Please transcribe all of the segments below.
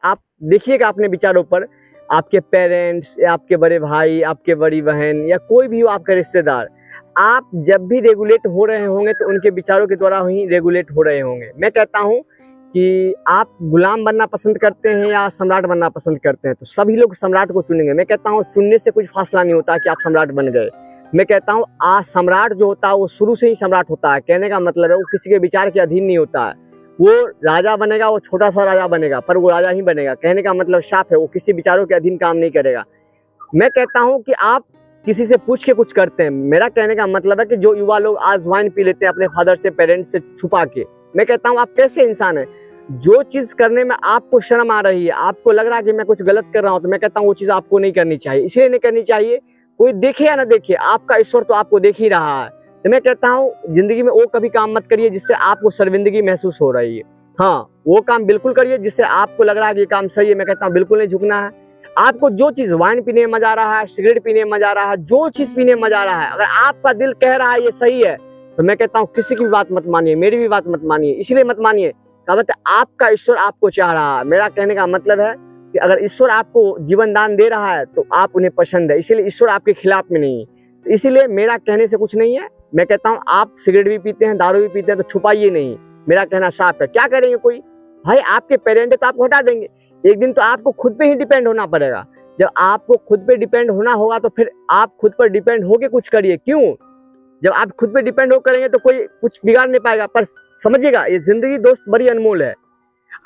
आप देखिएगा अपने विचारों पर, आपके पेरेंट्स या आपके बड़े भाई, आपके बड़ी बहन या कोई भी हो आपका रिश्तेदार, आप जब भी रेगुलेट हो रहे होंगे तो उनके विचारों के द्वारा ही रेगुलेट हो रहे होंगे। मैं कहता हूँ कि आप गुलाम बनना पसंद करते हैं या सम्राट बनना पसंद करते हैं, तो सभी लोग सम्राट को चुनेंगे। मैं कहता हूँ चुनने से कुछ फासला नहीं होता कि आप सम्राट बन गए। मैं कहता हूँ सम्राट जो होता है वो शुरू से ही सम्राट होता है। कहने का मतलब है वो किसी के विचार के अधीन नहीं होता है। वो राजा बनेगा, वो छोटा सा राजा बनेगा, पर वो राजा ही बनेगा। कहने का मतलब साफ है, वो किसी विचारों के अधीन काम नहीं करेगा। मैं कहता हूँ कि आप किसी से पूछ के कुछ करते हैं। मेरा कहने का मतलब है कि जो युवा लोग आज वाइन पी लेते हैं अपने फादर से, पेरेंट्स से छुपा के, मैं कहता हूँ आप कैसे इंसान है। जो चीज़ करने में आपको शर्म आ रही है, आपको लग रहा है कि मैं कुछ गलत कर रहा हूँ, तो मैं कहता हूँ वो चीज़ आपको नहीं करनी चाहिए। इसलिए नहीं करनी चाहिए, कोई देखे या ना देखे, आपका ईश्वर तो आपको देख ही रहा है। तो मैं कहता हूँ जिंदगी में वो कभी काम मत करिए जिससे आपको शर्मिंदगी महसूस हो रही है। हाँ, वो काम बिल्कुल करिए जिससे आपको लग रहा है कि ये काम सही है। मैं कहता हूँ बिल्कुल नहीं झुकना है। आपको जो चीज़ वाइन पीने में मजा आ रहा है, सिगरेट पीने में मजा आ रहा है, जो चीज़ पीने में मजा आ रहा है, अगर आपका दिल कह रहा है ये सही है, तो मैं कहता हूँ किसी की भी बात मत मानिए, मेरी भी बात मत मानिए। इसलिए मत मानिए, कहते आपका ईश्वर आपको चाह रहा है। मेरा कहने का मतलब है कि अगर ईश्वर आपको जीवन दान दे रहा है तो आप उन्हें पसंद है, इसलिए ईश्वर आपके खिलाफ में नहीं है। इसीलिए मेरा कहने से कुछ नहीं है। मैं कहता हूँ आप सिगरेट भी पीते हैं, दारू भी पीते हैं, तो छुपाइए नहीं। मेरा कहना साफ है। क्या करेंगे कोई भाई, आपके पेरेंट तो आपको हटा देंगे। एक दिन तो आपको खुद पे ही डिपेंड होना पड़ेगा। जब आपको खुद पे डिपेंड होना होगा तो फिर आप खुद पर डिपेंड होके कुछ करिए। क्यों? जब आप खुद पे डिपेंड हो करेंगे तो कोई कुछ बिगाड़ नहीं पाएगा। पर समझिएगा, ये जिंदगी दोस्त बड़ी अनमोल है।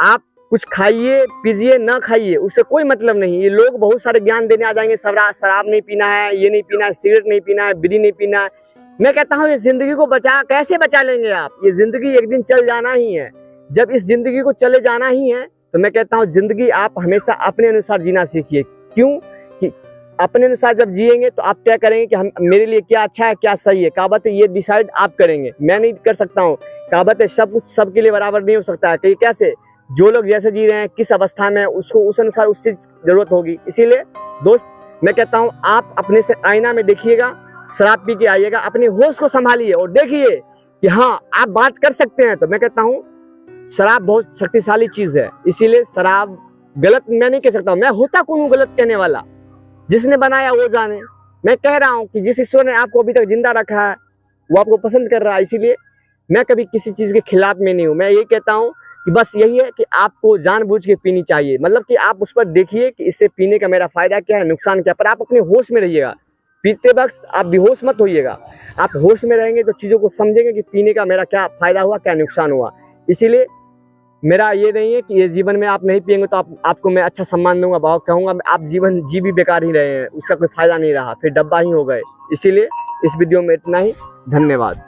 आप कुछ खाइए पीजिए ना खाइए, उससे कोई मतलब नहीं। ये लोग बहुत सारे ज्ञान देने आ जाएंगे, शराब नहीं पीना है, ये नहीं पीना है, सिगरेट नहीं पीना है, बीड़ी नहीं पीना है। मैं कहता हूँ ये जिंदगी को कैसे बचा लेंगे आप? ये जिंदगी एक दिन चल जाना ही है। जब इस जिंदगी को चले जाना ही है तो मैं कहता हूँ जिंदगी आप हमेशा अपने अनुसार जीना सीखिए। क्यों? कि अपने अनुसार जब जिएंगे तो आप क्या करेंगे कि हम मेरे लिए क्या अच्छा है, क्या सही है। कहावत है ये डिसाइड आप करेंगे, मैं नहीं कर सकता हूँ। कहावत है सब कुछ सबके लिए बराबर नहीं हो सकता है। कि कैसे जो लोग जैसे जी रहे हैं, किस अवस्था में, उसको उस अनुसार उस चीज जरूरत होगी। इसीलिए दोस्त मैं कहता हूँ आप अपने से आईना में देखिएगा, शराब पी के आइएगा, अपने होश को संभालिए और देखिए कि हाँ आप बात कर सकते हैं। तो मैं कहता हूँ शराब बहुत शक्तिशाली चीज है, इसीलिए शराब गलत मैं नहीं कह सकता हूँ। मैं होता कौन हूँ गलत कहने वाला? जिसने बनाया वो जाने। मैं कह रहा हूँ कि जिस ईश्वर ने आपको अभी तक जिंदा रखा है वो आपको पसंद कर रहा है। इसीलिए मैं कभी किसी चीज के खिलाफ में नहीं हूँ। मैं ये कहता हूँ कि बस यही है कि आपको जानबूझ के पीनी चाहिए। मतलब कि आप उस पर देखिए कि इससे पीने का मेरा फायदा क्या है, नुकसान क्या है, पर आप अपने होश में रहिएगा। पीते वक्त आप बेहोश मत होइएगा। आप होश में रहेंगे तो चीज़ों को समझेंगे कि पीने का मेरा क्या फायदा हुआ, क्या नुकसान हुआ। इसीलिए मेरा ये नहीं है कि ये जीवन में आप नहीं पिएंगे तो आपको मैं अच्छा सम्मान दूंगा, बहुत कहूँगा आप जीवन जी भी बेकार ही रहे हैं, उसका कोई फायदा नहीं रहा, फिर डब्बा ही हो गए। इसीलिए इस वीडियो में इतना ही। धन्यवाद।